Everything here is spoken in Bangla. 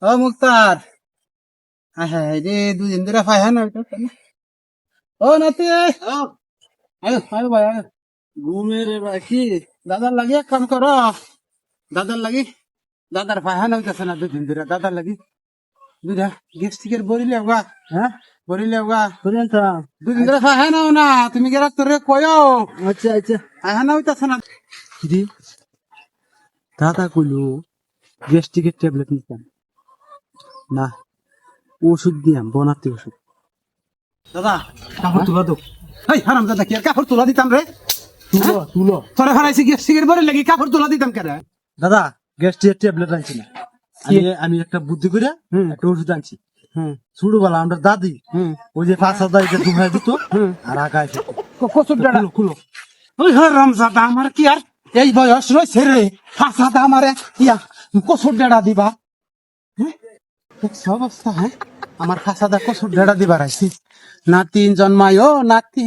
ও মুক্তার, হ্যাঁ রে দুদিন ধরে পাই না। ও নাতি, আয়ো আয়ো ভাই আয়ো। ঘুমের কি দাদার লাগি এক কাম করো, দাদার লাগি দাদার ফাহান হইতেছে না দুদিন ধরে। দাদার লাগি দুইটা গেস্টিকের বড়ি লেওগা, হ্যাঁ বড়ি লেওগা দুদিন ধরে ফাহান হও না। তুমি গেরা তোরে কয়ো। আচ্ছা আচ্ছা, ফাহান হইতেছে না। কিরে দাদা কইলো গ্যাস্ট্রিকের ট্যাবলেট নিতাম না, ওষুধ দিয়াম বনাতে ওষুধ। দাদা কাপড় তুলা দো, এই হারাম দাদা কি আর কাপড় তোলা দিতাম রে? তুলো তুলো। তোরে হারাইছি গেস্টিকের বড়ি লাগি কাপড় তোলা দিতাম কেন? দাদা গ্যাস্ট্রিকের ট্যাবলেট আনছি না, আমি একটা বুদ্ধি করে একটা ওষুধ আনছি। ছোটবেলা আমরা দাদি ওই যে পাঁচ হাজার দুহাই দিত আর আগায় কচুর ডাঁড়া খুলো খুলো। ওই হারাম দাদা আমার কি আর এই বয়স রয়েছে রে? ফাঁসাদা আমারে ইয়া কচুর ডাঁড়া দিবা? হ্যাঁ দেখছো অবস্থা? হ্যাঁ আমার ফাঁসাদা কচুর ডাঁড়া দিবা রাইছি। নাতিন জন্মায় নাতি।